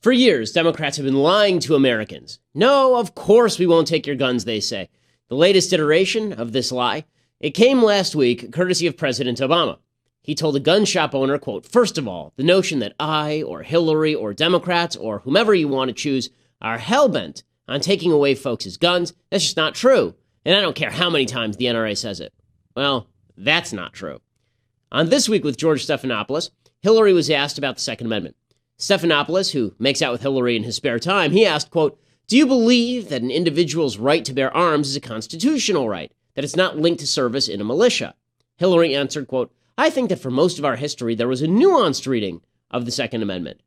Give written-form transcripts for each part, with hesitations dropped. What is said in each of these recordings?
For years, Democrats have been lying to Americans. No, of course we won't take your guns, they say. The latest iteration of this lie, it came last week, courtesy of President Obama. He told a gun shop owner, quote, "First of all, the notion that I or Hillary or Democrats or whomever you want to choose are hell-bent on taking away folks' guns, that's just not true. And I don't care how many times the NRA says it." Well, that's not true. On This Week with George Stephanopoulos, Hillary was asked about the Second Amendment. Stephanopoulos, who makes out with Hillary in his spare time, he asked, quote, "Do you believe that an individual's right to bear arms is a constitutional right, that it's not linked to service in a militia?" Hillary answered, quote, "I think that for most of our history, there was a nuanced reading of the Second Amendment."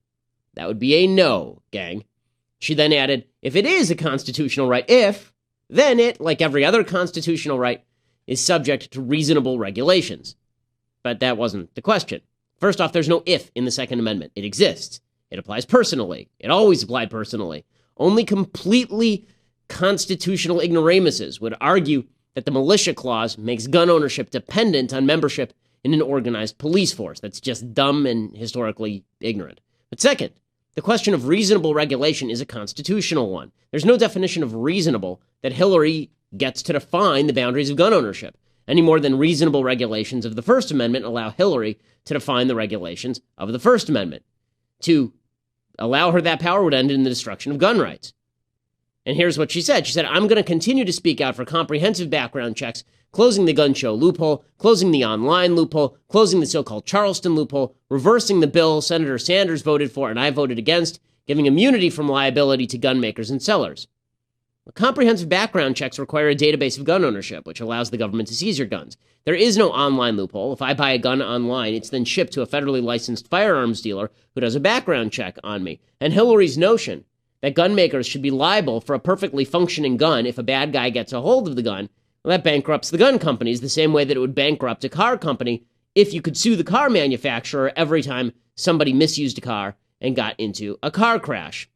That would be a no, gang. She then added, "If it is a constitutional right, then it, like every other constitutional right, is subject to reasonable regulations." But that wasn't the question. First off, there's no if in the Second Amendment. It exists. It applies personally. It always applied personally. Only completely constitutional ignoramuses would argue that the militia clause makes gun ownership dependent on membership in an organized police force. That's just dumb and historically ignorant. But second, the question of reasonable regulation is a constitutional one. There's no definition of reasonable that Hillary gets to define the boundaries of gun ownership, any more than reasonable regulations of the First Amendment allow Hillary to define the regulations of the First Amendment. To allow her that power would end in the destruction of gun rights. And here's what she said. She said, "I'm going to continue to speak out for comprehensive background checks, closing the gun show loophole, closing the online loophole, closing the so-called Charleston loophole, reversing the bill Senator Sanders voted for and I voted against, giving immunity from liability to gun makers and sellers." Comprehensive background checks require a database of gun ownership, which allows the government to seize your guns. There is no online loophole. If I buy a gun online, it's then shipped to a federally licensed firearms dealer who does a background check on me. And Hillary's notion that gun makers should be liable for a perfectly functioning gun if a bad guy gets a hold of the gun, well, that bankrupts the gun companies the same way that it would bankrupt a car company if you could sue the car manufacturer every time somebody misused a car and got into a car crash.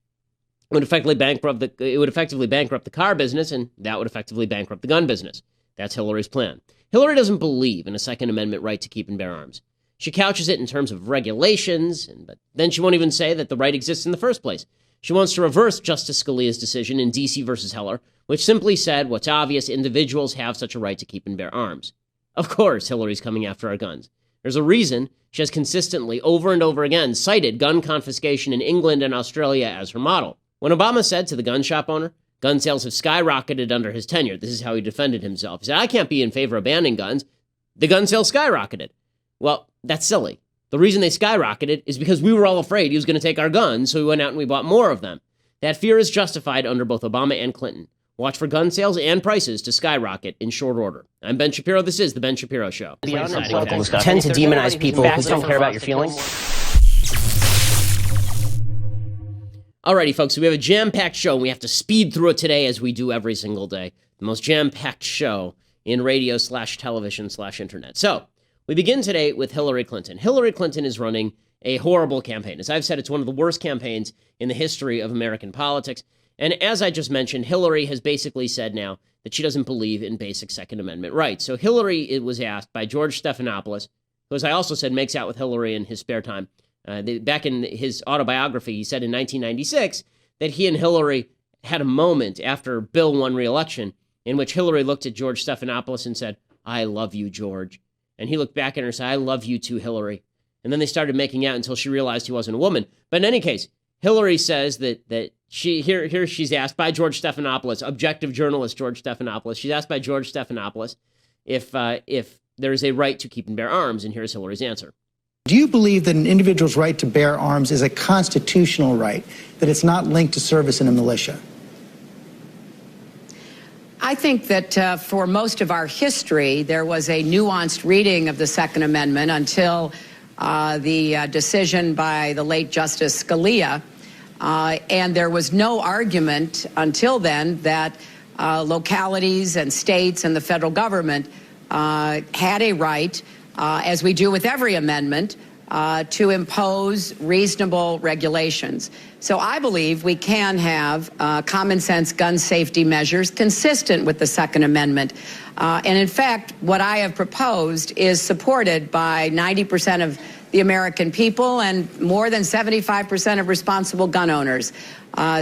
It would effectively bankrupt the car business, and that would effectively bankrupt the gun business. That's Hillary's plan. Hillary doesn't believe in a Second Amendment right to keep and bear arms. She couches it in terms of regulations, but then she won't even say that the right exists in the first place. She wants to reverse Justice Scalia's decision in D.C. versus Heller, which simply said what's obvious, individuals have such a right to keep and bear arms. Of course, Hillary's coming after our guns. There's a reason she has consistently, over and over again, cited gun confiscation in England and Australia as her model. When Obama said to the gun shop owner, gun sales have skyrocketed under his tenure, this is how he defended himself. He said, "I can't be in favor of banning guns. The gun sales skyrocketed." Well, that's silly. The reason they skyrocketed is because we were all afraid he was going to take our guns, so we went out and we bought more of them. That fear is justified under both Obama and Clinton. Watch for gun sales and prices to skyrocket in short order. I'm Ben Shapiro. This is The Ben Shapiro Show. Tend to demonize people who don't care about your feelings. Alrighty, folks, so we have a jam-packed show, and we have to speed through it today as we do every single day. The most jam-packed show in radio/television/internet. So, we begin today with Hillary Clinton. Hillary Clinton is running a horrible campaign. As I've said, it's one of the worst campaigns in the history of American politics. And as I just mentioned, Hillary has basically said now that she doesn't believe in basic Second Amendment rights. So Hillary was asked by George Stephanopoulos, who, as I also said, makes out with Hillary in his spare time. Back in his autobiography, he said in 1996 that he and Hillary had a moment after Bill won re-election in which Hillary looked at George Stephanopoulos and said, "I love you, George." And he looked back at her and said, "I love you too, Hillary." And then they started making out until she realized he wasn't a woman. But in any case, Hillary says that here she's asked by George Stephanopoulos, objective journalist George Stephanopoulos. She's asked by George Stephanopoulos if there is a right to keep and bear arms, and here's Hillary's answer. Do you believe that an individual's right to bear arms is a constitutional right, that it's not linked to service in a militia? I think that for most of our history, there was a nuanced reading of the Second Amendment until the decision by the late Justice Scalia. And there was no argument until then that localities and states and the federal government had a right, as we do with every amendment, to impose reasonable regulations. So I believe we can have common sense gun safety measures consistent with the Second Amendment. And in fact, what I have proposed is supported by 90% of the American people and more than 75% of responsible gun owners.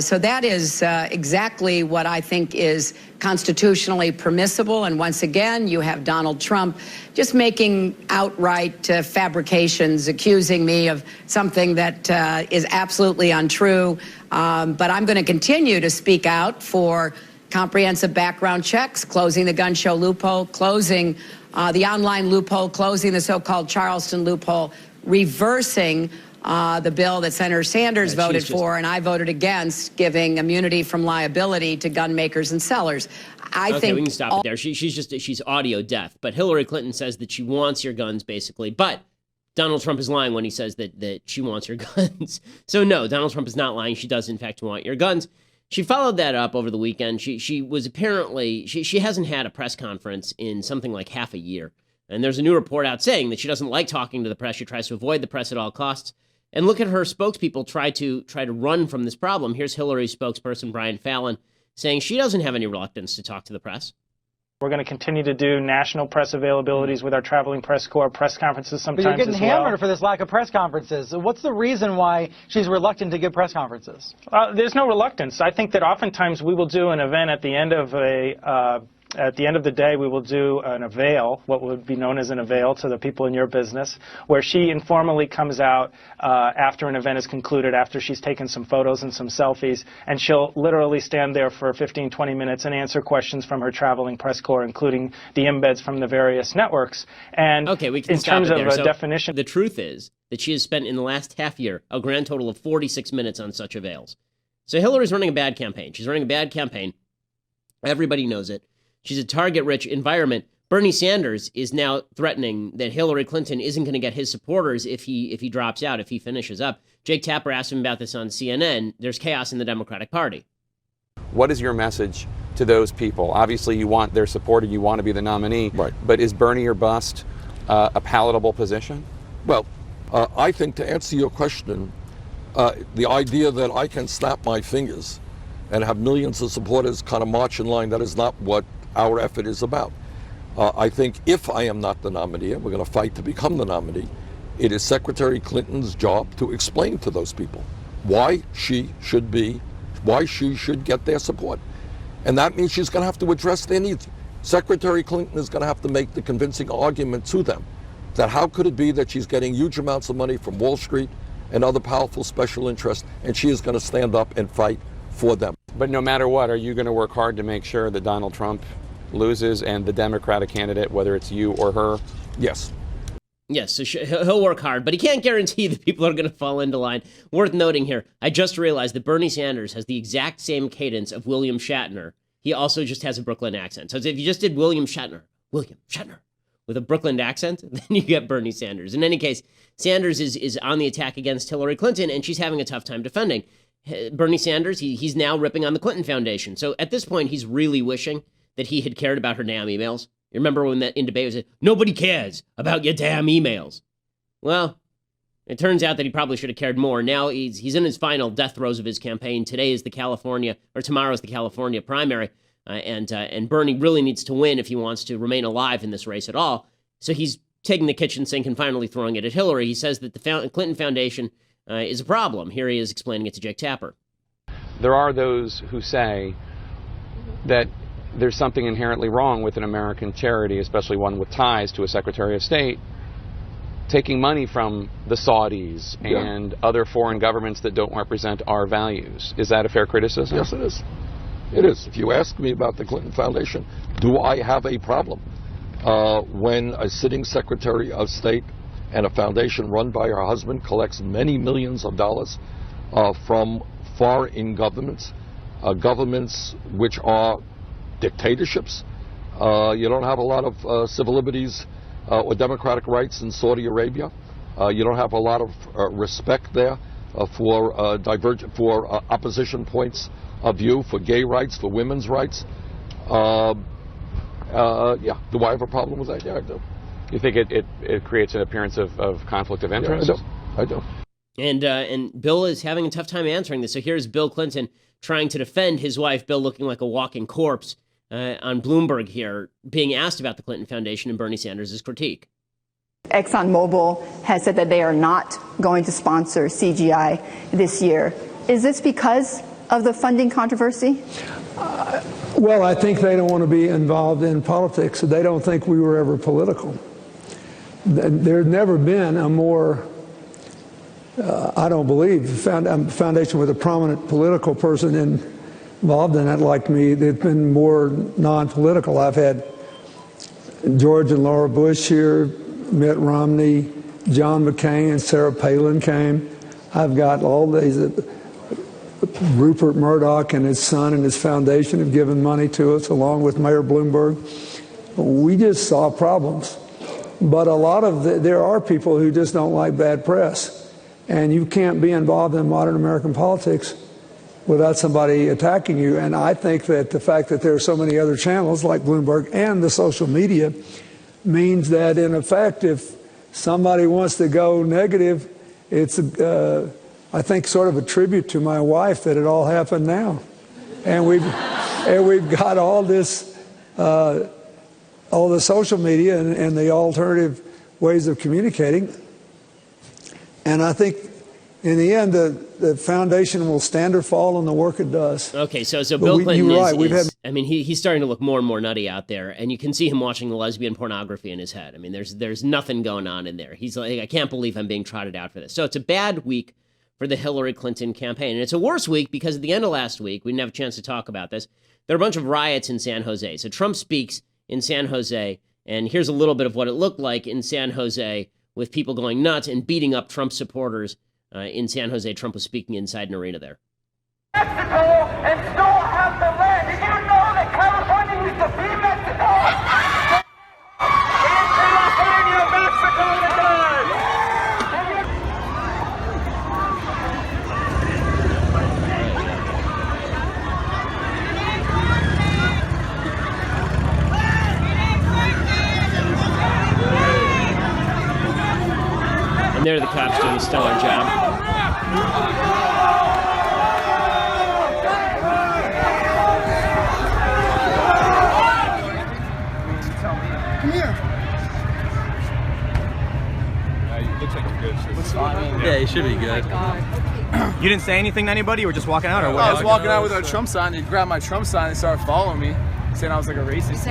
So that is exactly what I think is constitutionally permissible. And once again, you have Donald Trump just making outright fabrications, accusing me of something that is absolutely untrue. But I'm going to continue to speak out for comprehensive background checks, closing the gun show loophole, closing the online loophole, closing the so-called Charleston loophole, reversing the bill that Senator Sanders voted for and I voted against, giving immunity from liability to gun makers and sellers. I think we can stop it there. She's audio deaf. But Hillary Clinton says that she wants your guns, basically. But Donald Trump is lying when he says that she wants your guns. So no, Donald Trump is not lying. She does, in fact, want your guns. She followed that up over the weekend. She was apparently, she hasn't had a press conference in something like half a year. And there's a new report out saying that she doesn't like talking to the press. She tries to avoid the press at all costs. And look at her spokespeople try to run from this problem. Here's Hillary's spokesperson, Brian Fallon, saying she doesn't have any reluctance to talk to the press. We're going to continue to do national press availabilities with our traveling press corps, press conferences sometimes. But you're getting hammered well. for this lack of press conferences. So what's the reason why she's reluctant to give press conferences? There's no reluctance. I think that oftentimes we will do an event at the end of the day, we will do an avail, what would be known as an avail to the people in your business, where she informally comes out after an event is concluded, after she's taken some photos and some selfies, and she'll literally stand there for 15, 20 minutes and answer questions from her traveling press corps, including the embeds from the various networks. And okay, we can in stop terms it there. of a So definition, the truth is that she has spent in the last half year a grand total of 46 minutes on such avails. So Hillary's running a bad campaign. She's running a bad campaign. Everybody knows it. She's a target-rich environment. Bernie Sanders is now threatening that Hillary Clinton isn't going to get his supporters if he drops out, if he finishes up. Jake Tapper asked him about this on CNN. There's chaos in the Democratic Party. What is your message to those people? Obviously, you want their support and you want to be the nominee. Right. But is Bernie or bust a palatable position? Well, I think to answer your question, the idea that I can snap my fingers and have millions of supporters kind of march in line, that is not what our effort is about. I think if I am not the nominee, and we're going to fight to become the nominee, it is Secretary Clinton's job to explain to those people why she should get their support. And that means she's going to have to address their needs. Secretary Clinton is going to have to make the convincing argument to them that how could it be that she's getting huge amounts of money from Wall Street and other powerful special interests, and she is going to stand up and fight for them. But no matter what, are you going to work hard to make sure that Donald Trump loses and the Democratic candidate, whether it's you or her? Yes. Yes, so he'll work hard, but he can't guarantee that people are going to fall into line. Worth noting here, I just realized that Bernie Sanders has the exact same cadence of William Shatner. He also just has a Brooklyn accent. So if you just did William Shatner, with a Brooklyn accent, then you get Bernie Sanders. In any case, Sanders is on the attack against Hillary Clinton, and she's having a tough time defending. Bernie Sanders, he's now ripping on the Clinton Foundation. So at this point, he's really wishing that he had cared about her damn emails. You remember when that in debate was, nobody cares about your damn emails. Well, it turns out that he probably should have cared more. Now he's in his final death throes of his campaign. Tomorrow's the California primary. And Bernie really needs to win if he wants to remain alive in this race at all. So he's taking the kitchen sink and finally throwing it at Hillary. He says that the Clinton Foundation is a problem. Here he is explaining it to Jake Tapper. There are those who say that there's something inherently wrong with an American charity, especially one with ties to a Secretary of State, taking money from the Saudis and other foreign governments that don't represent our values. Is that a fair criticism? Yes, it is. It is. If you ask me about the Clinton Foundation, do I have a problem when a sitting Secretary of State and a foundation run by her husband collects many millions of dollars from foreign governments, governments which are dictatorships? You don't have a lot of civil liberties or democratic rights in Saudi Arabia. You don't have a lot of respect there for opposition points of view, for gay rights, for women's rights. Do I have a problem with that? Yeah, I do. You think it creates an appearance of conflict of interest? Yeah, I do. And Bill is having a tough time answering this. So here's Bill Clinton trying to defend his wife, Bill looking like a walking corpse, on Bloomberg here, being asked about the Clinton Foundation and Bernie Sanders' critique. ExxonMobil has said that they are not going to sponsor CGI this year. Is this because of the funding controversy? Well, I think they don't want to be involved in politics. They don't think we were ever political. There's never been a more, I don't believe, foundation with a prominent political person involved in it like me. They've been more non-political. I've had George and Laura Bush here, Mitt Romney, John McCain, and Sarah Palin came. I've got all these. Rupert Murdoch and his son and his foundation have given money to us, along with Mayor Bloomberg. We just saw problems. But a lot of there are people who just don't like bad press. And you can't be involved in modern American politics without somebody attacking you. And I think that the fact that there are so many other channels like Bloomberg and the social media means that, in effect, if somebody wants to go negative, it's I think sort of a tribute to my wife that it all happened now. And we've got all this, all the social media and the alternative ways of communicating. And I think in the end, the foundation will stand or fall on the work it does. Okay, so Bill Clinton you're right. I mean, he's starting to look more and more nutty out there, and you can see him watching the lesbian pornography in his head. I mean, there's nothing going on in there. He's like, I can't believe I'm being trotted out for this. So it's a bad week for the Hillary Clinton campaign. And it's a worse week because at the end of last week, we didn't have a chance to talk about this, there were a bunch of riots in San Jose. So Trump speaks in San Jose, and here's a little bit of what it looked like in San Jose with people going nuts and beating up Trump supporters in San Jose. Trump was speaking inside an arena there. Mexico and still have the land. Did you know that California used to be Mexico? In California, Mexico today! And there the cops doing a stellar job. Come here. It looks like you're good. Yeah, you should be good. You didn't say anything to anybody? You were just walking out, or what? I was walking out with our Trump sign. They grabbed my Trump sign and started following me, saying I was like a racist.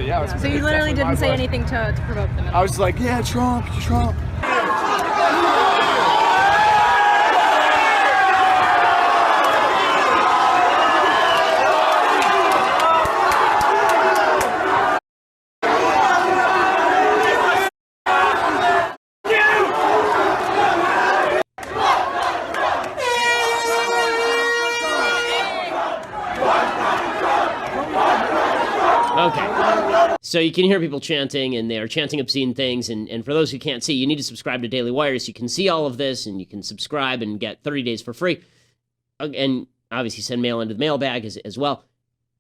Yeah, so you literally didn't say anything to provoke them at all? I was just like, yeah, Trump, Trump. Okay, so you can hear people chanting, and they're chanting obscene things, and for those who can't see, you need to subscribe to Daily Wire so you can see all of this, and you can subscribe and get 30 days for free, and obviously send mail into the mailbag as well.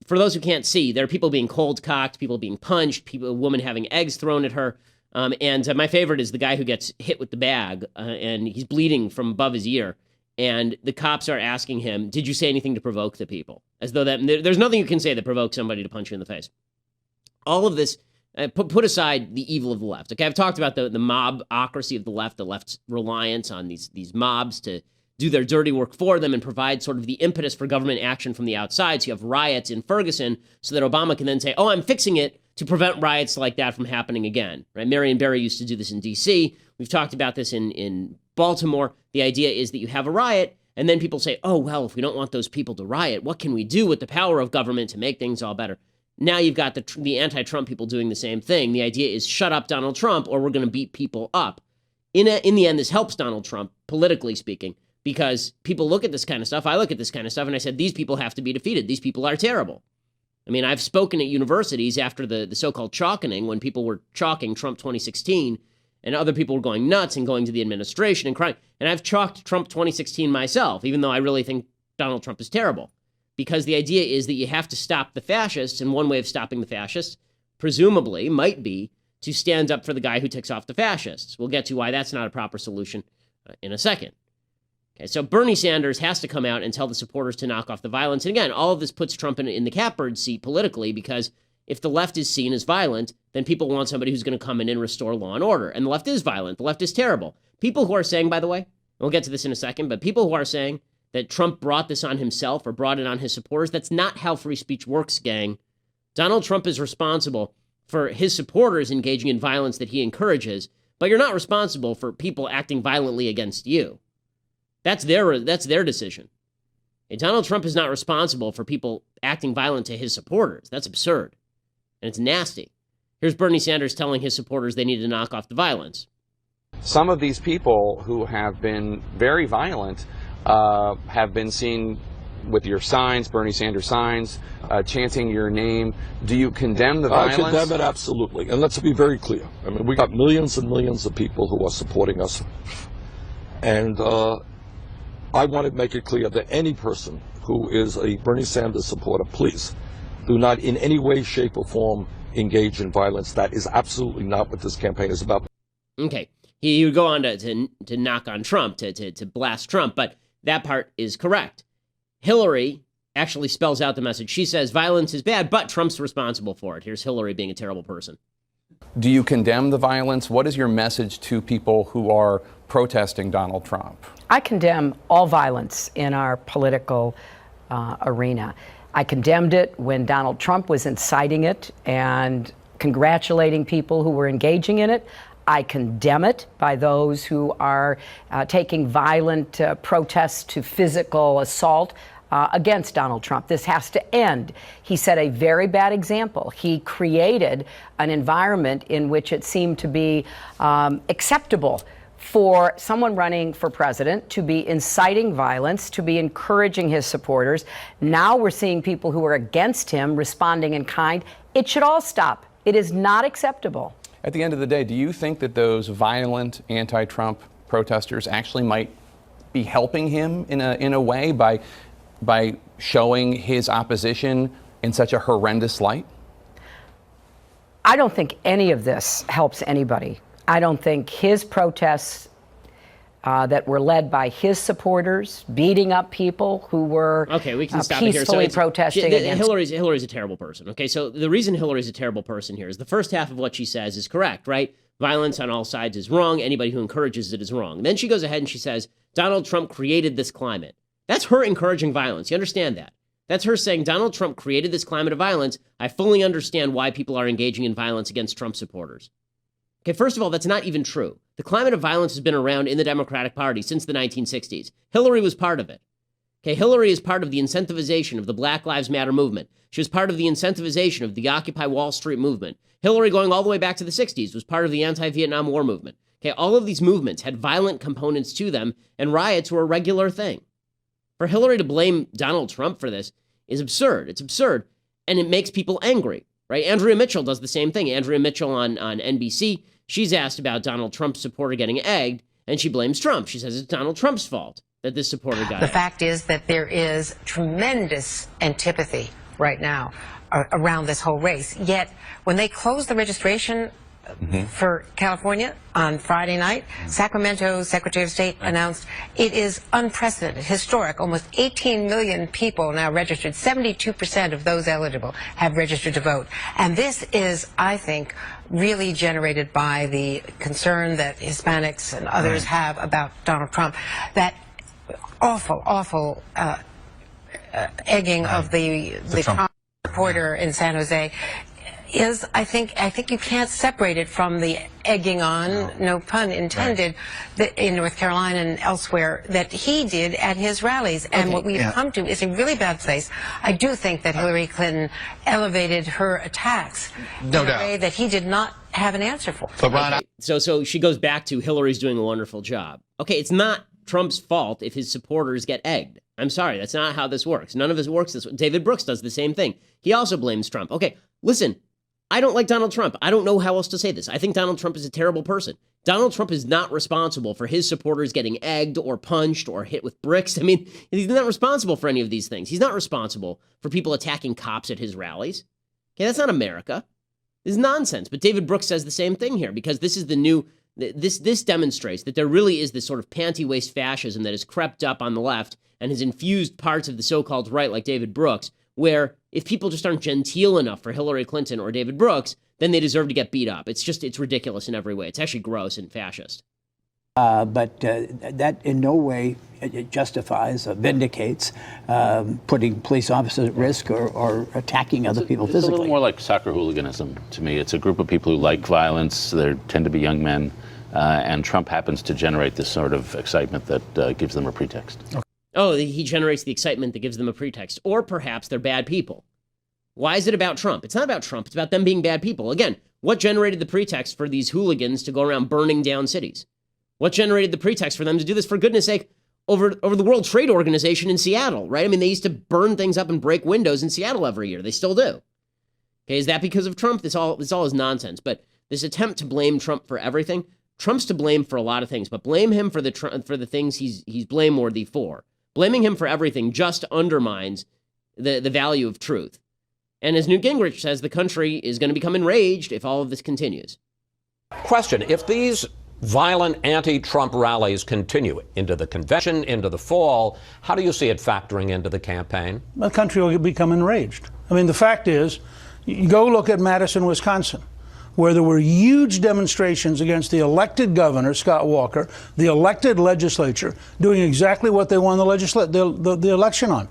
For those who can't see, there are people being cold-cocked, people being punched, a woman having eggs thrown at her, and my favorite is the guy who gets hit with the bag, and he's bleeding from above his ear, and the cops are asking him, did you say anything to provoke the people? As though there's nothing you can say that provokes somebody to punch you in the face. All of this, put aside the evil of the left. Okay, I've talked about the mobocracy of the left's reliance on these mobs to do their dirty work for them and provide sort of the impetus for government action from the outside. So you have riots in Ferguson so that Obama can then say, oh, I'm fixing it to prevent riots like that from happening again. Right? Marion Barry used to do this in D.C. We've talked about this in Baltimore. The idea is that you have a riot, and then people say, oh, well, if we don't want those people to riot, what can we do with the power of government to make things all better? Now you've got the anti-Trump people doing the same thing. The idea is shut up Donald Trump or we're going to beat people up. In the end, this helps Donald Trump, politically speaking, because people look at this kind of stuff. I look at this kind of stuff and I said, these people have to be defeated. These people are terrible. I mean, I've spoken at universities after the so-called chalkening, when people were chalking Trump 2016 and other people were going nuts and going to the administration and crying. And I've chalked Trump 2016 myself, even though I really think Donald Trump is terrible. Because the idea is that you have to stop the fascists, and one way of stopping the fascists, presumably, might be to stand up for the guy who ticks off the fascists. We'll get to why that's not a proper solution in a second. Okay, so Bernie Sanders has to come out and tell the supporters to knock off the violence. And again, all of this puts Trump in the catbird seat politically, because if the left is seen as violent, then people want somebody who's going to come in and restore law and order. And the left is violent. The left is terrible. People who are saying, by the way, we'll get to this in a second, but people who are saying that Trump brought this on himself or brought it on his supporters, that's not how free speech works, gang. Donald Trump is responsible for his supporters engaging in violence that he encourages, but you're not responsible for people acting violently against you. That's their decision. And Donald Trump is not responsible for people acting violent to his supporters. That's absurd. And it's nasty. Here's Bernie Sanders telling his supporters they need to knock off the violence. Some of these people who have been very violent have been seen with your signs, Bernie Sanders signs, chanting your name. Do you condemn the violence? I condemn it absolutely. And let's be very clear. I mean, we got millions and millions of people who are supporting us. And I want to make it clear that any person who is a Bernie Sanders supporter, please, do not in any way, shape, or form engage in violence. That is absolutely not what this campaign is about. Okay. He would go on to knock on Trump, to blast Trump, but that part is correct. Hillary actually spells out the message. She says violence is bad, but Trump's responsible for it. Here's Hillary being a terrible person. Do you condemn the violence? What is your message to people who are protesting Donald Trump? I condemn all violence in our political arena. I condemned it when Donald Trump was inciting it and congratulating people who were engaging in it. I condemn it by those who are taking violent protests to physical assault against Donald Trump. This has to end. He set a very bad example. He created an environment in which it seemed to be acceptable for someone running for president to be inciting violence, to be encouraging his supporters. Now we're seeing people who are against him responding in kind. It should all stop. It is not acceptable. At the end of the day, do you think that those violent anti-Trump protesters actually might be helping him in a way by showing his opposition in such a horrendous light? I don't think any of this helps anybody. I don't think his protests that were led by his supporters, beating up people who were we can stop peacefully it here. protesting against. Hillary's a terrible person. Okay, so the reason Hillary's a terrible person here is the first half of what she says is correct, right? Violence on all sides is wrong. Anybody who encourages it is wrong. And then she goes ahead and she says, Donald Trump created this climate. That's her encouraging violence. You understand that? That's her saying Donald Trump created this climate of violence. I fully understand why people are engaging in violence against Trump supporters. Okay, first of all, that's not even true. The climate of violence has been around in the Democratic Party since the 1960s. Hillary was part of it. Okay, Hillary is part of the incentivization of the Black Lives Matter movement. She was part of the incentivization of the Occupy Wall Street movement. Hillary, going all the way back to the 60s, was part of the anti-Vietnam War movement. Okay, all of these movements had violent components to them, and riots were a regular thing. For Hillary to blame Donald Trump for this is absurd. It's absurd, and it makes people angry, right? Andrea Mitchell does the same thing. Andrea Mitchell on NBC, she's asked about Donald Trump's supporter getting egged, and she blames Trump. She says it's Donald Trump's fault that this supporter got egged. The fact is that there is tremendous antipathy right now around this whole race. Yet, when they closed the registration for California on Friday night, Sacramento's Secretary of State announced it is unprecedented, historic. Almost 18 million people now registered. 72% of those eligible have registered to vote. And this is, I think, really generated by the concern that Hispanics and others have about Donald Trump. That awful egging of the Trump supporter in San Jose is, I think you can't separate it from the egging on, no pun intended, that in North Carolina and elsewhere that he did at his rallies. And what we've come to is a really bad place. I do think that Hillary Clinton elevated her attacks in a way that he did not have an answer for. So she goes back to Hillary's doing a wonderful job. Okay, it's not Trump's fault if his supporters get egged. I'm sorry, that's not how this works. None of this works this way. David Brooks does the same thing. He also blames Trump. Okay, listen, I don't like Donald Trump. I don't know how else to say this. I think Donald Trump is a terrible person. Donald Trump is not responsible for his supporters getting egged or punched or hit with bricks. I mean, he's not responsible for any of these things. He's not responsible for people attacking cops at his rallies. Okay, that's not America. This is nonsense. But David Brooks says the same thing here because this is the new, this demonstrates that there really is this sort of panty-waist fascism that has crept up on the left and has infused parts of the so-called right like David Brooks where if people just aren't genteel enough for Hillary Clinton or David Brooks, then they deserve to get beat up. It's ridiculous in every way. It's actually gross and fascist. But that in no way justifies or vindicates putting police officers at risk or attacking other people physically. It's a little more like soccer hooliganism to me. It's a group of people who like violence. They tend to be young men, and Trump happens to generate this sort of excitement that gives them a pretext. Okay. Oh, he generates the excitement that gives them a pretext. Or perhaps they're bad people. Why is it about Trump? It's not about Trump. It's about them being bad people. Again, what generated the pretext for these hooligans to go around burning down cities? What generated the pretext for them to do this, for goodness sake, over the World Trade Organization in Seattle, right? I mean, they used to burn things up and break windows in Seattle every year. They still do. Okay, is that because of Trump? This all is nonsense. But this attempt to blame Trump for everything, Trump's to blame for a lot of things, but blame him for the things he's blameworthy for. Blaming him for everything just undermines the value of truth. And as Newt Gingrich says, the country is going to become enraged if all of this continues. Question, if these violent anti-Trump rallies continue into the convention, into the fall, how do you see it factoring into the campaign? The country will become enraged. I mean, the fact is, you go look at Madison, Wisconsin, where there were huge demonstrations against the elected governor, Scott Walker, the elected legislature, doing exactly what they won the election on.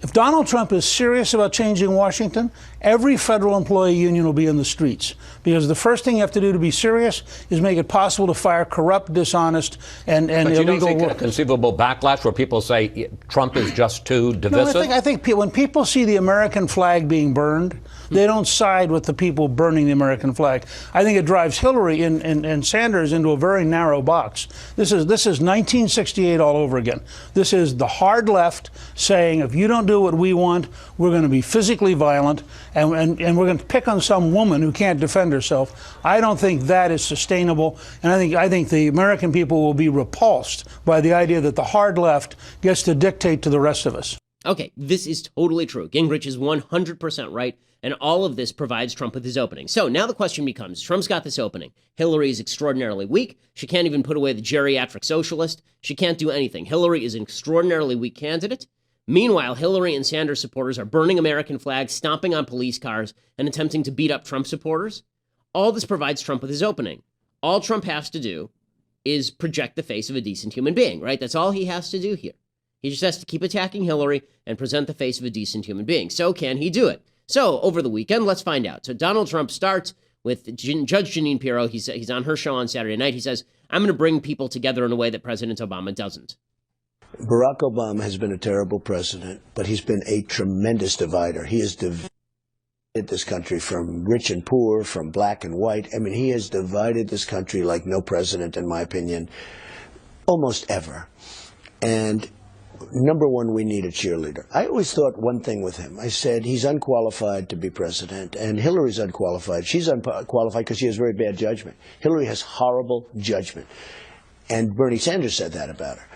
If Donald Trump is serious about changing Washington, every federal employee union will be in the streets. Because the first thing you have to do to be serious is make it possible to fire corrupt, dishonest, and illegal workers. But you don't see a conceivable backlash where people say Trump is just too divisive? No, I think when people see the American flag being burned, they don't side with the people burning the American flag. I think it drives Hillary and Sanders into a very narrow box. This is 1968 all over again. This is the hard left saying, if you don't do what we want, we're going to be physically violent, and we're going to pick on some woman who can't defend herself. I don't think that is sustainable, and I think the American people will be repulsed by the idea that the hard left gets to dictate to the rest of us. Okay, this is totally true. Gingrich is 100% right, and all of this provides Trump with his opening. So now the question becomes, Trump's got this opening. Hillary is extraordinarily weak. She can't even put away the geriatric socialist. She can't do anything. Hillary is an extraordinarily weak candidate. Meanwhile, Hillary and Sanders supporters are burning American flags, stomping on police cars, and attempting to beat up Trump supporters. All this provides Trump with his opening. All Trump has to do is project the face of a decent human being, right? That's all he has to do here. He just has to keep attacking Hillary and present the face of a decent human being. So can he do it? So over the weekend, let's find out. So Donald Trump starts with Judge Jeanine Pirro. He's on her show on Saturday night. He says, I'm going to bring people together in a way that President Obama doesn't. Barack Obama has been a terrible president, but he's been a tremendous divider. He has divided this country from rich and poor, from black and white. I mean, he has divided this country like no president, in my opinion, almost ever. And number one, we need a cheerleader. I always thought one thing with him. I said, he's unqualified to be president, and Hillary's unqualified. She's unqualified because she has very bad judgment. Hillary has horrible judgment. And Bernie Sanders said that about her.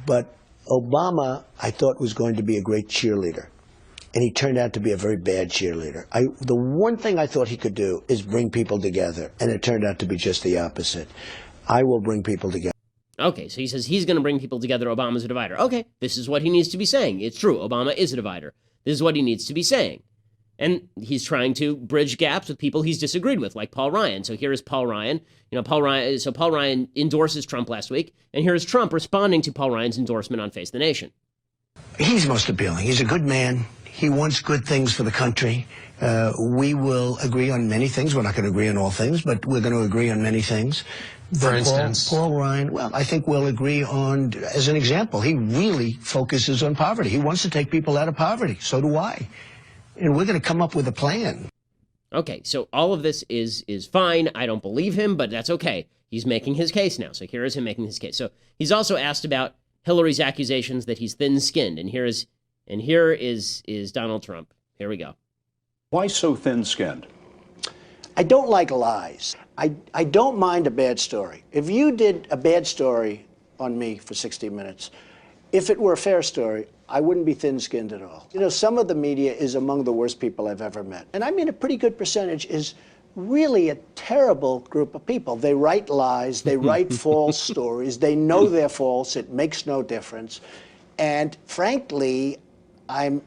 But Obama, I thought, was going to be a great cheerleader. And he turned out to be a very bad cheerleader. The one thing I thought he could do is bring people together, and it turned out to be just the opposite. I will bring people together. Okay, so he says he's going to bring people together. Obama's a divider. Okay, this is what he needs to be saying. It's true. Obama is a divider. This is what he needs to be saying. And he's trying to bridge gaps with people he's disagreed with, like Paul Ryan. So here is Paul Ryan. Paul Ryan endorses Trump last week, and here is Trump responding to Paul Ryan's endorsement on Face the Nation. He's most appealing. He's a good man. He wants good things for the country. We will agree on many things. We're not going to agree on all things, but we're going to agree on many things. For instance? Paul Ryan, well, I think we'll agree on, as an example, he really focuses on poverty. He wants to take people out of poverty. So do I. And we're going to come up with a plan. Okay, so all of this is fine. I don't believe him, but that's okay. He's making his case now. So here is him making his case. So he's also asked about Hillary's accusations that he's thin-skinned. And here is Donald Trump. Here we go. Why so thin-skinned? I don't like lies. I don't mind a bad story. If you did a bad story on me for 60 minutes, if it were a fair story, I wouldn't be thin-skinned at all. Some of the media is among the worst people I've ever met. And I mean, a pretty good percentage is really a terrible group of people. They write lies, they write false stories, they know they're false, it makes no difference. And frankly, I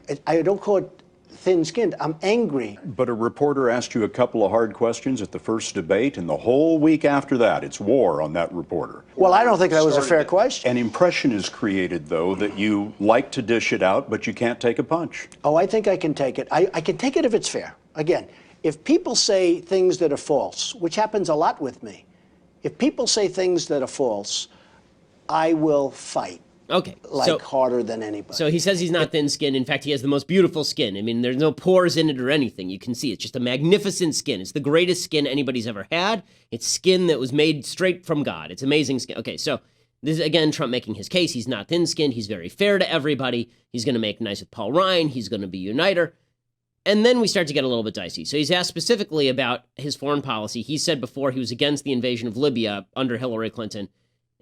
don't call it thin-skinned. I'm angry. But a reporter asked you a couple of hard questions at the first debate, and the whole week after that, it's war on that reporter. Well, I don't think that was a fair question. An impression is created, though, that you like to dish it out, but you can't take a punch. Oh, I think I can take it. I can take it if it's fair. Again, if people say things that are false, which happens a lot with me, if people say things that are false, I will fight. Okay. Harder than anybody. So he says he's not thin-skinned. In fact, he has the most beautiful skin. I mean, there's no pores in it or anything. You can see it's just a magnificent skin. It's the greatest skin anybody's ever had. It's skin that was made straight from God. It's amazing skin. Okay, so this is, again, Trump making his case. He's not thin-skinned. He's very fair to everybody. He's going to make nice with Paul Ryan. He's going to be a uniter. And then we start to get a little bit dicey. So he's asked specifically about his foreign policy. He said before he was against the invasion of Libya under Hillary Clinton.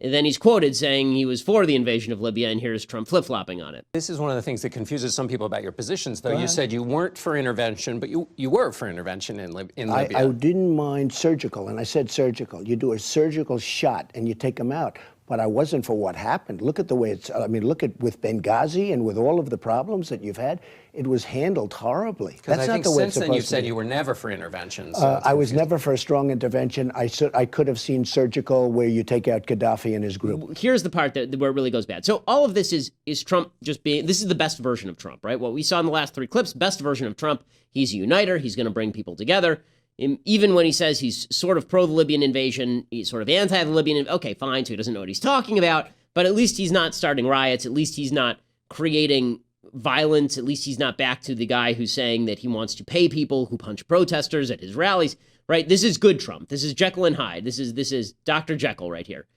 And then he's quoted saying he was for the invasion of Libya, and here's Trump flip-flopping on it. This is one of the things that confuses some people about your positions, though. You said you weren't for intervention, but you were for intervention in Libya. I didn't mind surgical, and I said surgical. You do a surgical shot, and you take them out. But I wasn't for what happened. Look at the way it's, I mean, look at with Benghazi and with all of the problems that you've had, it was handled horribly. That's not the way it's supposed to be. Since then you've said you were never for intervention. So I was never for a strong intervention. I could have seen surgical where you take out Gaddafi and his group. Here's the part where it really goes bad. So all of this is Trump just being, this is the best version of Trump, right? What we saw in the last 3 clips, best version of Trump. He's a uniter. He's going to bring people together. Even when he says he's sort of pro the Libyan invasion, he's sort of anti the Libyan. Okay, fine. So he doesn't know what he's talking about. But at least he's not starting riots. At least he's not creating violence. At least he's not back to the guy who's saying that he wants to pay people who punch protesters at his rallies. Right? This is good Trump. This is Jekyll and Hyde. This is Dr. Jekyll right here.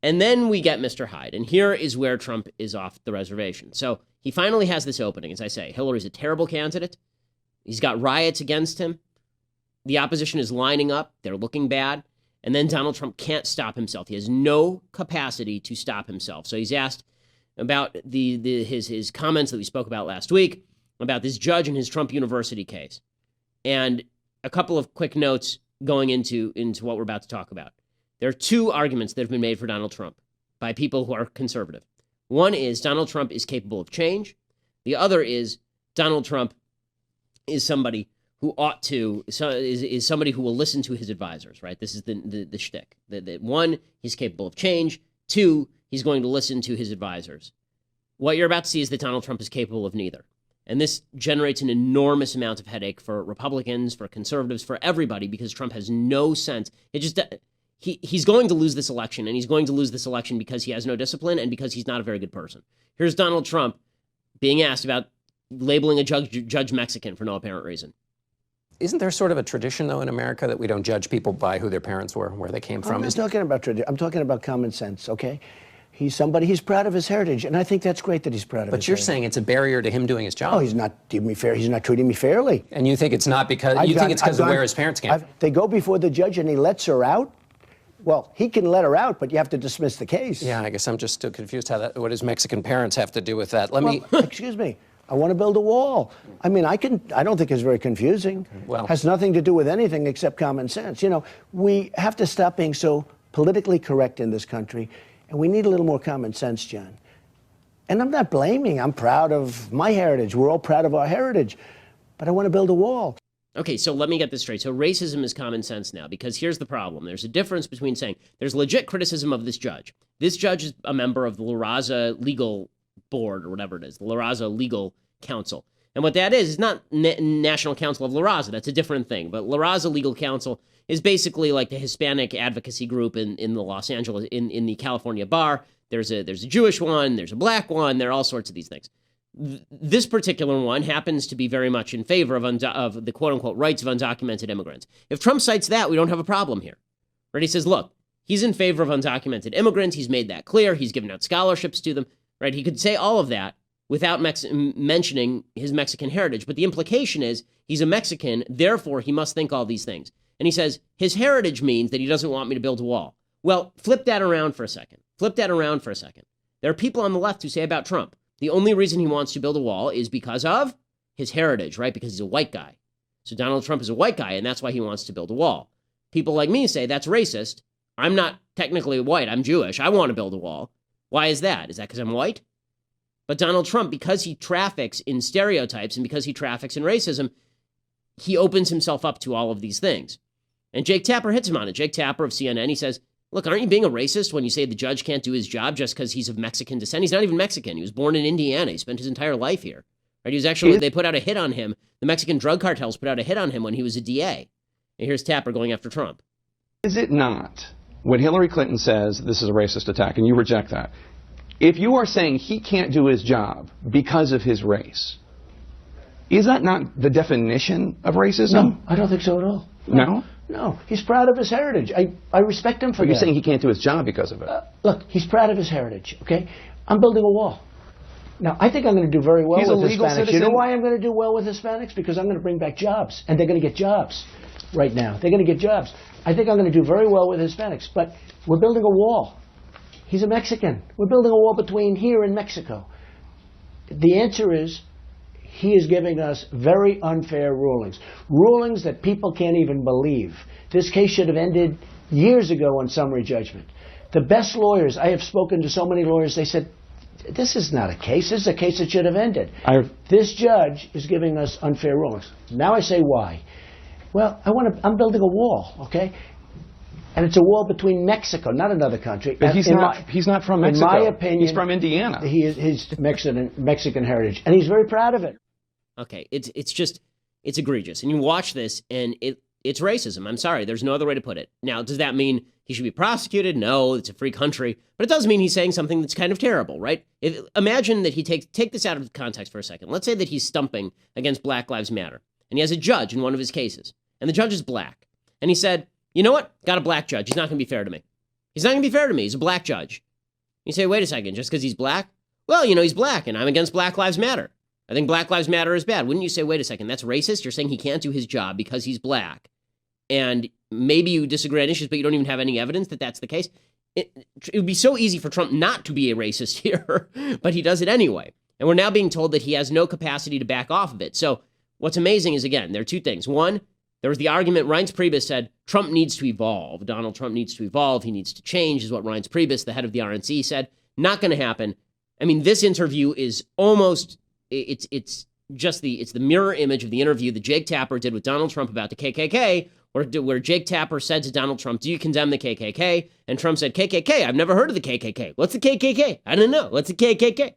And then we get Mr. Hyde. And here is where Trump is off the reservation. So he finally has this opening. As I say, Hillary's a terrible candidate. He's got riots against him. The opposition is lining up. They're looking bad. And then Donald Trump can't stop himself. He has no capacity to stop himself. So he's asked about his comments that we spoke about last week about this judge and his Trump University case. And a couple of quick notes going into what we're about to talk about. There are 2 arguments that have been made for Donald Trump by people who are conservative. One is Donald Trump is capable of change. The other is Donald Trump is somebody who ought to, is somebody who will listen to his advisors, right? This is the shtick. That 1, he's capable of change. 2, he's going to listen to his advisors. What you're about to see is that Donald Trump is capable of neither. And this generates an enormous amount of headache for Republicans, for conservatives, for everybody, because Trump has no sense. It just, he's going to lose this election, and he's going to lose this election because he has no discipline and because he's not a very good person. Here's Donald Trump being asked about labeling a judge Mexican for no apparent reason. Isn't there sort of a tradition, though, in America that we don't judge people by who their parents were, where they came from? I'm not talking about tradition. I'm talking about common sense, okay? He's proud of his heritage, and I think that's great that he's proud of his heritage. But you're saying it's a barrier to him doing his job. Oh, he's not giving me fair. He's not treating me fairly. And you think it's not because, of where his parents came from? They go before the judge and he lets her out? Well, he can let her out, but you have to dismiss the case. Yeah, I guess I'm just still confused what his Mexican parents have to do with that. Excuse me. I want to build a wall. I mean, I don't think it's very confusing. Well, has nothing to do with anything except common sense. You know, we have to stop being so politically correct in this country, and we need a little more common sense, John. And I'm not blaming. I'm proud of my heritage. We're all proud of our heritage. But I want to build a wall. Okay, so let me get this straight. So racism is common sense now, because here's the problem. There's a difference between saying there's legit criticism of this judge. This judge is a member of the La Raza legal board, or whatever it is, the La Raza Legal Council. And what that is not National Council of La Raza. That's a different thing. But La Raza Legal Council is basically like the Hispanic advocacy group in the Los Angeles, in the California bar. There's a Jewish one, there's a black one, there are all sorts of these things. This particular one happens to be very much in favor of the quote-unquote rights of undocumented immigrants. If Trump cites that, we don't have a problem here. Right? He says, look, he's in favor of undocumented immigrants. He's made that clear. He's given out scholarships to them. Right? He could say all of that without mentioning his Mexican heritage. But the implication is he's a Mexican, therefore he must think all these things. And he says his heritage means that he doesn't want me to build a wall. Well, flip that around for a second. There are people on the left who say about Trump, the only reason he wants to build a wall is because of his heritage, right? Because he's a white guy. So Donald Trump is a white guy, and that's why he wants to build a wall. People like me say that's racist. I'm not technically white. I'm Jewish. I want to build a wall. Why is that? Is that because I'm white? But Donald Trump, because he traffics in stereotypes and because he traffics in racism, he opens himself up to all of these things. And Jake Tapper hits him on it. Jake Tapper of CNN, he says, look, aren't you being a racist when you say the judge can't do his job just because he's of Mexican descent? He's not even Mexican. He was born in Indiana. He spent his entire life here. Right? He was actually, they put out a hit on him. The Mexican drug cartels put out a hit on him when he was a DA. And here's Tapper going after Trump. Is it not, when Hillary Clinton says this is a racist attack, and you reject that, if you are saying he can't do his job because of his race, is that not the definition of racism? No, I don't think so at all. No? No, he's proud of his heritage. I respect him for that. You're saying he can't do his job because of it. Look, he's proud of his heritage, okay? I'm building a wall. Now, I think I'm going to do very well with Hispanics. Citizen. You know why I'm going to do well with Hispanics? Because I'm going to bring back jobs, and they're going to get jobs right now. They're going to get jobs. I think I'm going to do very well with Hispanics, but we're building a wall. He's a Mexican. We're building a wall between here and Mexico. The answer is he is giving us very unfair rulings. Rulings that people can't even believe. This case should have ended years ago on summary judgment. The best lawyers, I have spoken to so many lawyers, they said, this is not a case. This is a case that should have ended. This judge is giving us unfair rulings. Now I say why. Well, I'm building a wall, okay? And it's a wall between Mexico, not another country. But he's not from Mexico. In my opinion, he's from Indiana. He's Mexican heritage, and he's very proud of it. Okay, it's egregious. And you watch this, and it's racism. I'm sorry, there's no other way to put it. Now, does that mean he should be prosecuted? No, it's a free country. But it does mean he's saying something that's kind of terrible, right? Imagine that he take this out of context for a second. Let's say that he's stumping against Black Lives Matter, and he has a judge in one of his cases, and the judge is black. And he said, you know what? Got a black judge. He's not going to be fair to me. He's not going to be fair to me. He's a black judge. You say, wait a second, just because he's black? Well, he's black, and I'm against Black Lives Matter. I think Black Lives Matter is bad. Wouldn't you say, wait a second, that's racist? You're saying he can't do his job because he's black. And maybe you disagree on issues, but you don't even have any evidence that that's the case. It would be so easy for Trump not to be a racist here, but he does it anyway. And we're now being told that he has no capacity to back off of it. So what's amazing is, again, there are two things. One, there was the argument, Reince Priebus said, Trump needs to evolve. Donald Trump needs to evolve. He needs to change, is what Reince Priebus, the head of the RNC, said. Not going to happen. I mean, this interview is almost, it's the mirror image of the interview that Jake Tapper did with Donald Trump about the KKK, where Jake Tapper said to Donald Trump, do you condemn the KKK? And Trump said, KKK, I've never heard of the KKK. What's the KKK? I don't know. What's the KKK?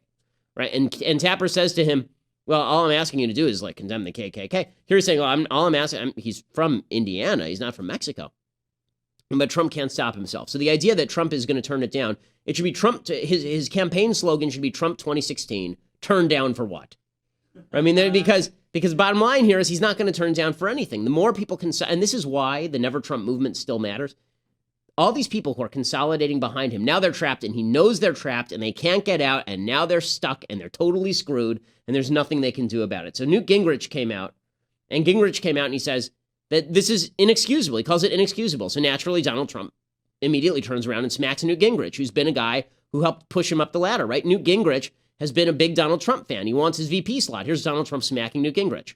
Right? And Tapper says to him, well, all I'm asking you to do is condemn the KKK. Here he's saying, well, he's from Indiana. He's not from Mexico. But Trump can't stop himself. So the idea that Trump is going to turn it down, it should be Trump, his campaign slogan should be Trump 2016, turn down for what? I mean, because bottom line here is he's not going to turn down for anything. The more people and this is why the Never Trump movement still matters. All these people who are consolidating behind him, now they're trapped, and he knows they're trapped, and they can't get out, and now they're stuck, and they're totally screwed, and there's nothing they can do about it. So Newt Gingrich came out, and he says that this is inexcusable. He calls it inexcusable. So naturally, Donald Trump immediately turns around and smacks Newt Gingrich, who's been a guy who helped push him up the ladder, right? Newt Gingrich has been a big Donald Trump fan. He wants his VP slot. Here's Donald Trump smacking Newt Gingrich.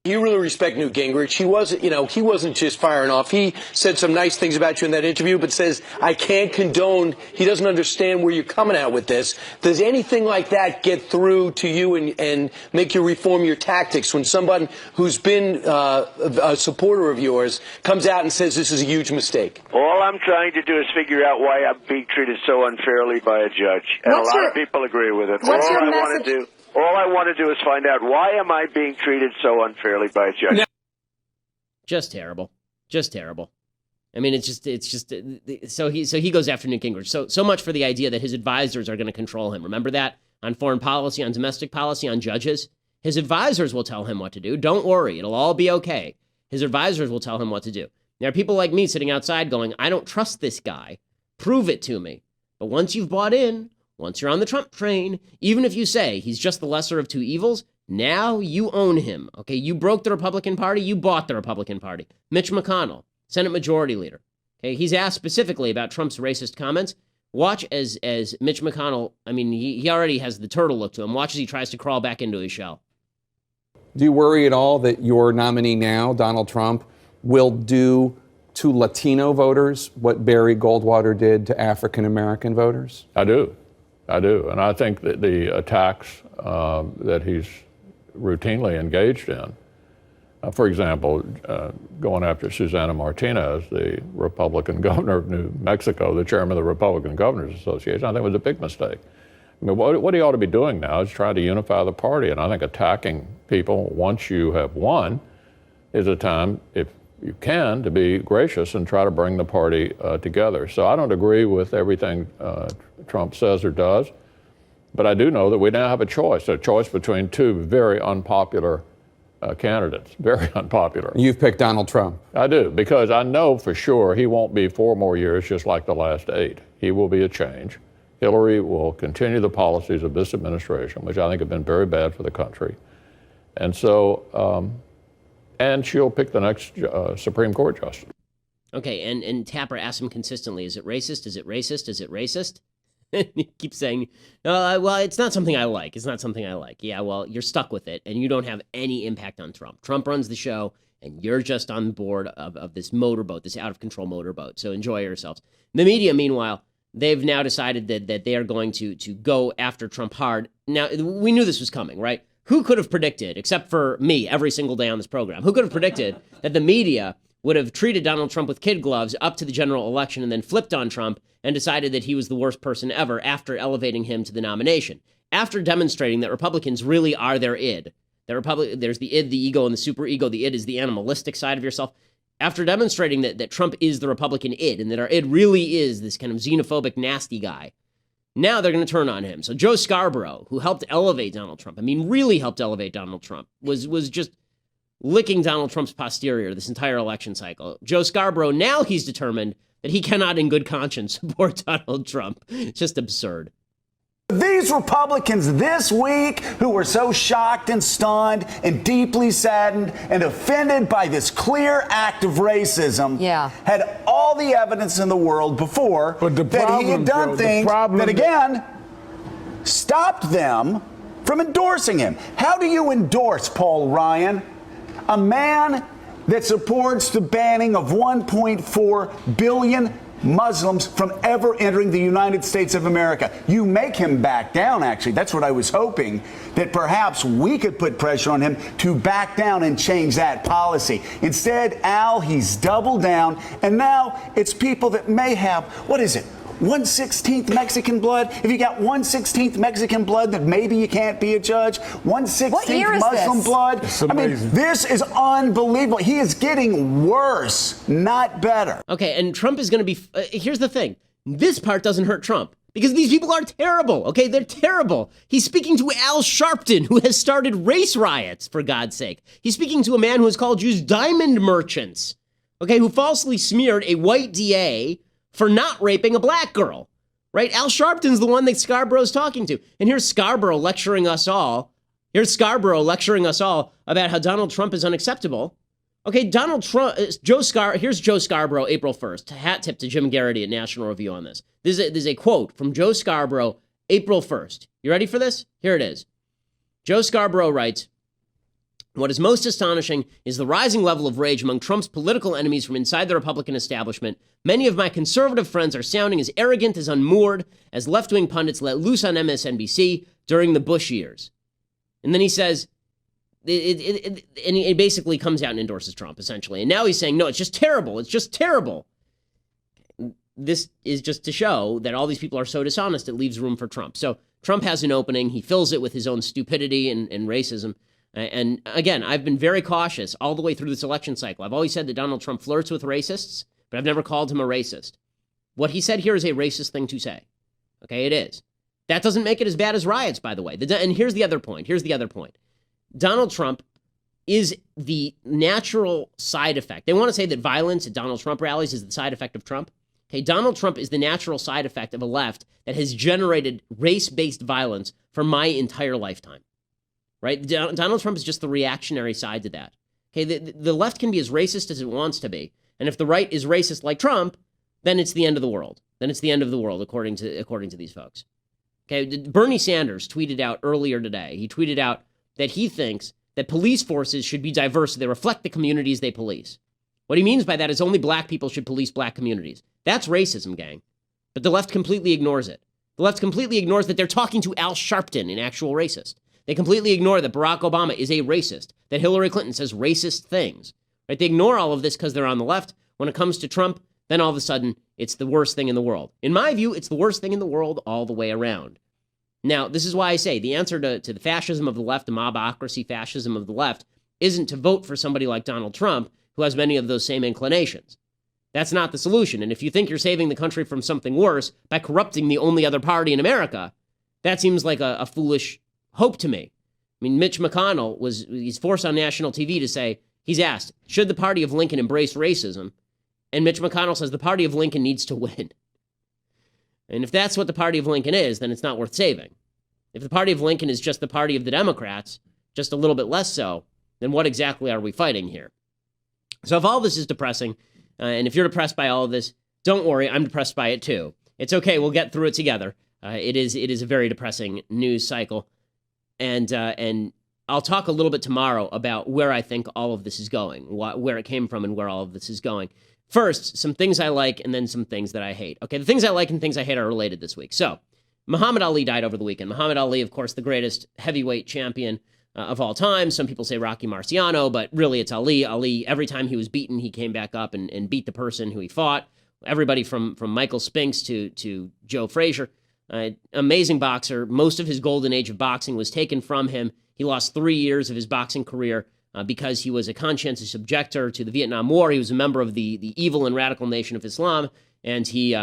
You really respect Newt Gingrich. He wasn't just firing off. He said some nice things about you in that interview, but says, I can't condone. He doesn't understand where you're coming at with this. Does anything like that get through to you and make you reform your tactics when someone who's been a supporter of yours comes out and says this is a huge mistake? All I'm trying to do is figure out why I'm being treated so unfairly by a judge. And a lot of people agree with it. All I want to do is find out, why am I being treated so unfairly by a judge? Just terrible. Just terrible. I mean, it's just so he goes after Newt Gingrich. So much for the idea that his advisors are going to control him. Remember that? On foreign policy, on domestic policy, on judges? His advisors will tell him what to do. Don't worry. It'll all be okay. His advisors will tell him what to do. There are people like me sitting outside going, I don't trust this guy. Prove it to me. But once you've bought in, once you're on the Trump train, even if you say he's just the lesser of two evils, now you own him. Okay, you broke the Republican Party, you bought the Republican Party. Mitch McConnell, Senate Majority Leader. Okay, he's asked specifically about Trump's racist comments. Watch as Mitch McConnell, I mean, he already has the turtle look to him. Watch as he tries to crawl back into his shell. Do you worry at all that your nominee now, Donald Trump, will do to Latino voters what Barry Goldwater did to African American voters? I do. I do. And I think that the attacks that he's routinely engaged in, for example, going after Susana Martinez, the Republican governor of New Mexico, the chairman of the Republican Governors Association, I think was a big mistake. I mean, what he ought to be doing now is trying to unify the party. And I think attacking people once you have won is a time, if you can, to be gracious and try to bring the party together. So I don't agree with everything Trump says or does, but I do know that we now have a choice between two very unpopular candidates, very unpopular. You've picked Donald Trump. I do, because I know for sure he won't be 4 more years just like the last 8. He will be a change. Hillary will continue the policies of this administration, which I think have been very bad for the country. And so, and she'll pick the next Supreme Court justice. Okay, and Tapper asks him consistently, is it racist? Is it racist? Is it racist? And he keeps saying, well, it's not something I like. It's not something I like. Yeah, well, you're stuck with it, and you don't have any impact on Trump. Trump runs the show, and you're just on board of this motorboat, this out-of-control motorboat. So enjoy yourselves. The media, meanwhile, they've now decided that they are going to go after Trump hard. Now, we knew this was coming, right? Who could have predicted, except for me every single day on this program, who could have predicted that the media would have treated Donald Trump with kid gloves up to the general election and then flipped on Trump and decided that he was the worst person ever after elevating him to the nomination, after demonstrating that Republicans really are their id. There's the id, the ego, and the superego. The id is the animalistic side of yourself. After demonstrating that Trump is the Republican id and that our id really is this kind of xenophobic, nasty guy, now they're going to turn on him. So Joe Scarborough, who helped elevate Donald Trump, really helped elevate Donald Trump, was just licking Donald Trump's posterior this entire election cycle. Joe Scarborough, now he's determined that he cannot in good conscience support Donald Trump. It's just absurd. These Republicans this week who were so shocked and stunned and deeply saddened and offended by this clear act of racism had all the evidence in the world before that he had done things that, again, stopped them from endorsing him. How do you endorse Paul Ryan, a man that supports the banning of 1.4 billion Muslims from ever entering the United States of America? You make him back down, actually. That's what I was hoping, that perhaps we could put pressure on him to back down and change that policy. Instead, Al, he's doubled down, and now it's people that may have, 1/16 Mexican blood? If you got 1/16 Mexican blood, then maybe you can't be a judge. 1/16 Muslim blood? This is unbelievable. He is getting worse, not better. Okay, and Trump is going to be... here's the thing. This part doesn't hurt Trump, because these people are terrible, okay? They're terrible. He's speaking to Al Sharpton, who has started race riots, for God's sake. He's speaking to a man who has called Jews diamond merchants, okay, who falsely smeared a white DA for not raping a black girl, right? Al Sharpton's the one that Scarborough's talking to. And here's Scarborough lecturing us all. Here's Scarborough lecturing us all about how Donald Trump is unacceptable. Okay, Donald Trump, here's Joe Scarborough, April 1st. Hat tip to Jim Garrity at National Review on this. This is a quote from Joe Scarborough, April 1st. You ready for this? Here it is. Joe Scarborough writes, "What is most astonishing is the rising level of rage among Trump's political enemies from inside the Republican establishment. Many of my conservative friends are sounding as arrogant, as unmoored, as left-wing pundits let loose on MSNBC during the Bush years." And then he says, it basically comes out and endorses Trump, essentially. And now he's saying, no, it's just terrible. It's just terrible. This is just to show that all these people are so dishonest, it leaves room for Trump. So Trump has an opening. He fills it with his own stupidity and racism. And again, I've been very cautious all the way through this election cycle. I've always said that Donald Trump flirts with racists, but I've never called him a racist. What he said here is a racist thing to say. Okay, it is. That doesn't make it as bad as riots, by the way. And here's the other point. Donald Trump is the natural side effect. They want to say that violence at Donald Trump rallies is the side effect of Trump. Okay, Donald Trump is the natural side effect of a left that has generated race-based violence for my entire lifetime. Right? Donald Trump is just the reactionary side to that. Okay, the left can be as racist as it wants to be. And if the right is racist like Trump, then it's the end of the world. According to these folks. Okay, Bernie Sanders tweeted out earlier today. He tweeted out that he thinks that police forces should be diverse so they reflect the communities they police. What he means by that is only black people should police black communities. That's racism, gang. But the left completely ignores it. The left completely ignores that they're talking to Al Sharpton, an actual racist. They completely ignore that Barack Obama is a racist, that Hillary Clinton says racist things. Right? They ignore all of this because they're on the left. When it comes to Trump, then all of a sudden, it's the worst thing in the world. In my view, it's the worst thing in the world all the way around. Now, this is why I say the answer to the fascism of the left, the mobocracy fascism of the left, isn't to vote for somebody like Donald Trump, who has many of those same inclinations. That's not the solution. And if you think you're saving the country from something worse by corrupting the only other party in America, that seems like a foolish hope to me. I mean, Mitch McConnell he's forced on national TV to say, he's asked, should the party of Lincoln embrace racism? And Mitch McConnell says the party of Lincoln needs to win. And if that's what the party of Lincoln is, then it's not worth saving. If the party of Lincoln is just the party of the Democrats, just a little bit less so, then what exactly are we fighting here? So if all this is depressing, and if you're depressed by all of this, don't worry, I'm depressed by it too. It's okay, we'll get through it together. It is a very depressing news cycle. And I'll talk a little bit tomorrow about where I think all of this is going, where it came from and where all of this is going. First, some things I like and then some things that I hate. Okay, the things I like and things I hate are related this week. So, Muhammad Ali died over the weekend. Muhammad Ali, of course, the greatest heavyweight champion of all time. Some people say Rocky Marciano, but really it's Ali. Ali, every time he was beaten, he came back up and beat the person who he fought. Everybody from Michael Spinks to Joe Frazier. Amazing boxer. Most of his golden age of boxing was taken from him. He lost 3 years of his boxing career because he was a conscientious objector to the Vietnam War. He was a member of the evil and radical Nation of Islam, and he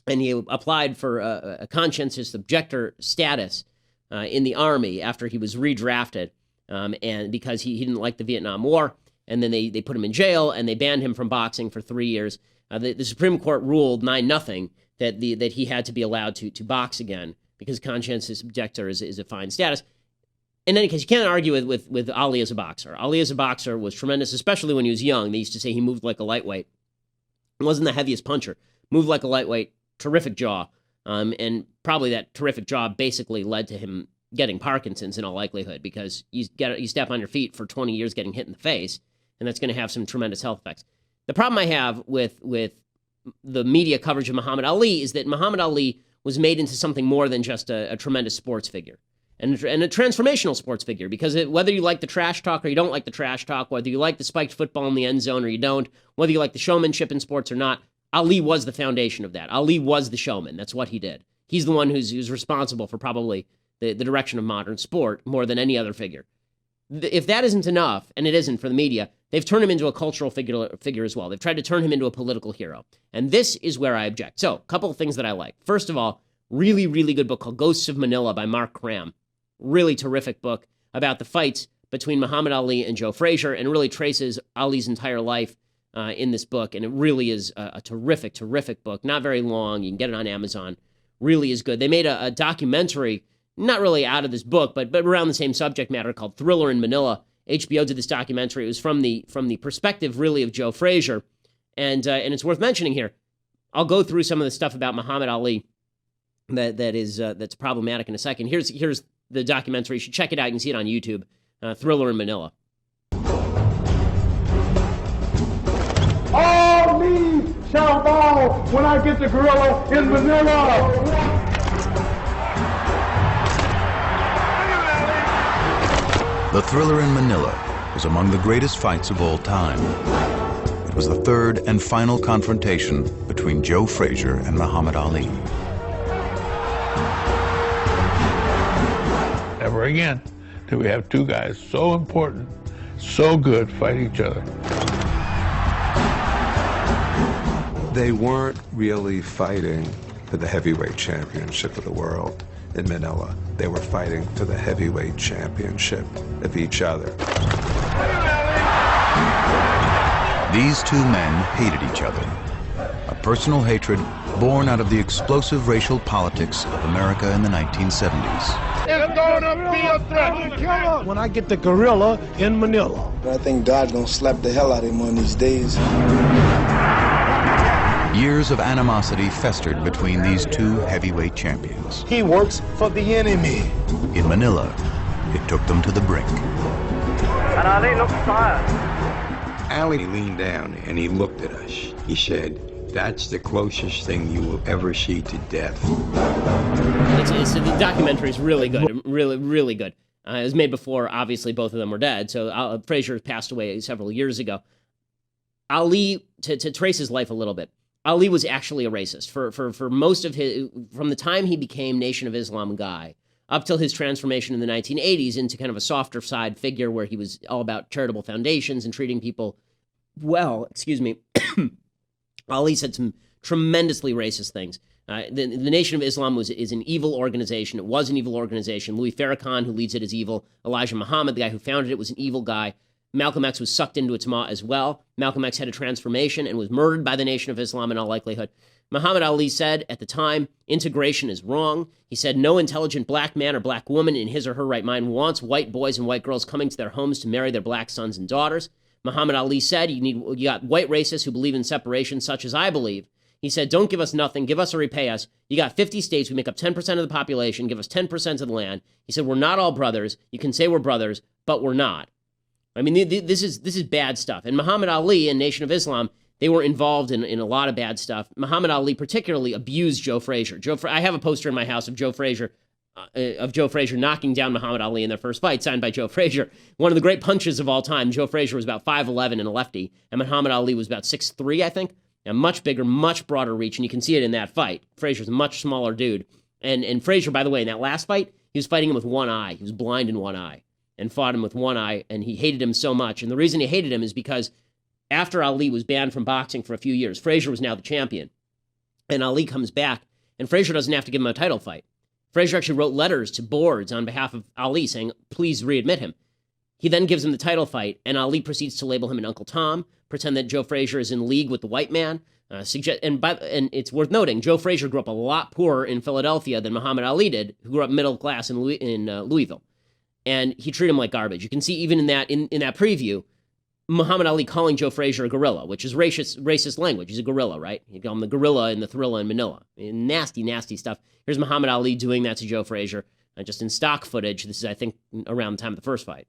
applied for a conscientious objector status in the Army after he was redrafted, and because he didn't like the Vietnam War. And then they put him in jail, and they banned him from boxing for 3 years. The Supreme Court ruled 9-0 that he had to be allowed to box again because conscientious objector is a fine status. In any case, you can't argue with Ali as a boxer. Ali as a boxer was tremendous, especially when he was young. They used to say he moved like a lightweight. He wasn't the heaviest puncher. Moved like a lightweight, terrific jaw. And probably that terrific jaw basically led to him getting Parkinson's in all likelihood because you step on your feet for 20 years getting hit in the face, and that's going to have some tremendous health effects. The problem I have with the media coverage of Muhammad Ali is that Muhammad Ali was made into something more than just a tremendous sports figure. And a transformational sports figure, because whether you like the trash talk or you don't like the trash talk, whether you like the spiked football in the end zone or you don't, whether you like the showmanship in sports or not, Ali was the foundation of that. Ali was the showman. That's what he did. He's the one who's responsible for probably the direction of modern sport more than any other figure. If that isn't enough, and it isn't for the media, they've turned him into a cultural figure as well. They've tried to turn him into a political hero. And this is where I object. So, a couple of things that I like. First of all, really, really good book called Ghosts of Manila by Mark Cram. Really terrific book about the fights between Muhammad Ali and Joe Frazier, and really traces Ali's entire life in this book. And it really is a terrific, terrific book. Not very long. You can get it on Amazon. Really is good. They made a documentary, not really out of this book, but around the same subject matter, called Thriller in Manila. HBO did this documentary. It was from the perspective, really, of Joe Frazier. And it's worth mentioning here. I'll go through some of the stuff about Muhammad Ali that's problematic in a second. Here's the documentary. You should check it out. You can see it on YouTube. Thriller in Manila. All knees shall bow when I get the gorilla in Manila. The Thriller in Manila was among the greatest fights of all time. It was the third and final confrontation between Joe Frazier and Muhammad Ali. Never again do we have two guys so important, so good, fight each other. They weren't really fighting for the heavyweight championship of the world in Manila. They were fighting for the heavyweight championship of each other. These two men hated each other. A personal hatred born out of the explosive racial politics of America in the 1970s. It's gonna be a threat. When I get the gorilla in Manila. I think God's gonna slap the hell out of him one of these days. Years of animosity festered between these two heavyweight champions. He works for the enemy. In Manila, it took them to the brink. And Ali looks tired. Ali leaned down and he looked at us. He said, That's the closest thing you will ever see to death. The documentary is really good, really, really good. It was made before, obviously, both of them were dead. So Frazier passed away several years ago. Ali, to trace his life a little bit, Ali was actually a racist for most of his, from the time he became Nation of Islam guy up till his transformation in the 1980s into kind of a softer side figure where he was all about charitable foundations and treating people well. Ali said some tremendously racist things. The Nation of Islam is an evil organization. It was an evil organization. Louis Farrakhan, who leads it, is evil. Elijah Muhammad, the guy who founded it, was an evil guy. Malcolm X was sucked into its maw as well. Malcolm X had a transformation and was murdered by the Nation of Islam in all likelihood. Muhammad Ali said at the time, integration is wrong. He said no intelligent black man or black woman in his or her right mind wants white boys and white girls coming to their homes to marry their black sons and daughters. Muhammad Ali said you got white racists who believe in separation, such as I believe. He said, don't give us nothing, give us or repay us. You got 50 states, we make up 10% of the population, give us 10% of the land. He said, we're not all brothers. You can say we're brothers, but we're not. I mean, this is bad stuff. And Muhammad Ali and Nation of Islam, they were involved in a lot of bad stuff. Muhammad Ali particularly abused Joe Frazier. I have a poster in my house of Joe Frazier knocking down Muhammad Ali in their first fight, signed by Joe Frazier. One of the great punches of all time. Joe Frazier was about 5'11" and a lefty, and Muhammad Ali was about 6'3", I think. A much bigger, much broader reach, and you can see it in that fight. Frazier's a much smaller dude. And Frazier, by the way, in that last fight, he was fighting him with one eye. He was blind in one eye and fought him with one eye, and he hated him so much. And the reason he hated him is because after Ali was banned from boxing for a few years, Frazier was now the champion. And Ali comes back, and Frazier doesn't have to give him a title fight. Frazier actually wrote letters to boards on behalf of Ali saying, please readmit him. He then gives him the title fight, and Ali proceeds to label him an Uncle Tom, pretend that Joe Frazier is in league with the white man. And it's worth noting, Joe Frazier grew up a lot poorer in Philadelphia than Muhammad Ali did, who grew up middle class in Louisville. And he treated him like garbage. You can see even in that preview, Muhammad Ali calling Joe Frazier a gorilla, which is racist language. He's a gorilla, right? You call him the gorilla in the Thrilla in Manila. Nasty, nasty stuff. Here's Muhammad Ali doing that to Joe Frazier, just in stock footage. This is, I think, around the time of the first fight.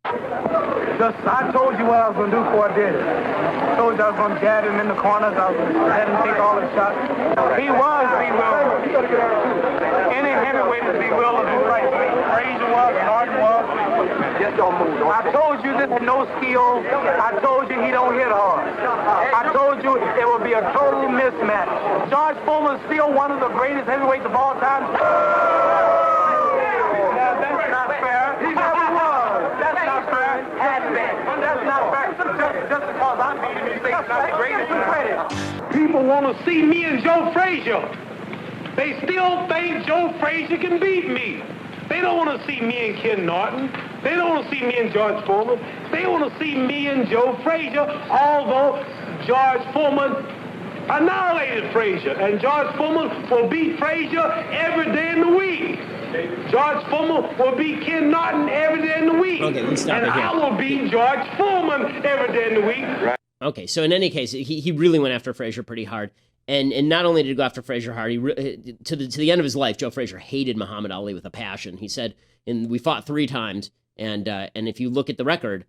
I told you what I was going to do before I did it. I told you I was going to jab him in the corners. I was going to let him take all the shots. He was bewildered. Any heavyweight is bewildered who fights me. Frazier was, Norton was. Just don't move. I told you this had no skill. I told you he don't hit hard. I told you it would be a total mismatch. George Foreman is still one of the greatest heavyweights of all time. Now, that's not fair. He never was. That's not fair. That's not fair. Just because I'm beating you, think it's not the greatest credit. People want to see me and Joe Frazier. They still think Joe Frazier can beat me. They don't want to see me and Ken Norton. They don't want to see me and George Foreman. They want to see me and Joe Frazier, although George Foreman annihilated Frazier, and George Foreman will beat Frazier every day in the week. George Foreman will beat Ken Norton every day in the week. Okay, let's stop and I will beat George Foreman every day in the week. Right. Okay, so in any case, he really went after Frazier pretty hard. And not only did he go after Frazier hard, to the end of his life, Joe Frazier hated Muhammad Ali with a passion. He said, we fought 3 times, and if you look at the record,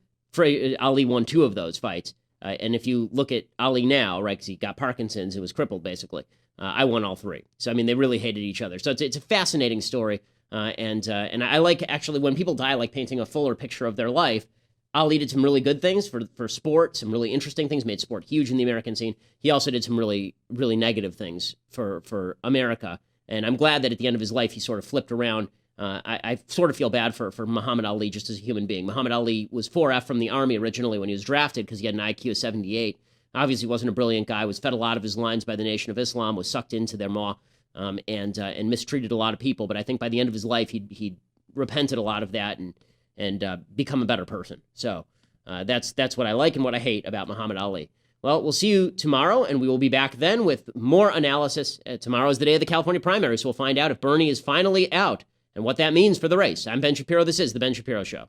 Ali won 2 of those fights. And if you look at Ali now, right, because he got Parkinson's and was crippled, basically, I won all 3. So, I mean, they really hated each other. So it's a fascinating story. And I like, actually, when people die, I like painting a fuller picture of their life. Ali did some really good things for sport, some really interesting things, made sport huge in the American scene. He also did some really, really negative things for America. And I'm glad that at the end of his life, he sort of flipped around. I sort of feel bad for Muhammad Ali just as a human being. Muhammad Ali was 4F from the Army originally when he was drafted because he had an IQ of 78. Obviously, he wasn't a brilliant guy, was fed a lot of his lines by the Nation of Islam, was sucked into their maw, and mistreated a lot of people. But I think by the end of his life, he'd repented a lot of that and become a better person. So that's what I like and what I hate about Muhammad Ali. Well, we'll see you tomorrow, and we will be back then with more analysis. Tomorrow is the day of the California primary, so we'll find out if Bernie is finally out and what that means for the race. I'm Ben Shapiro. This is The Ben Shapiro Show.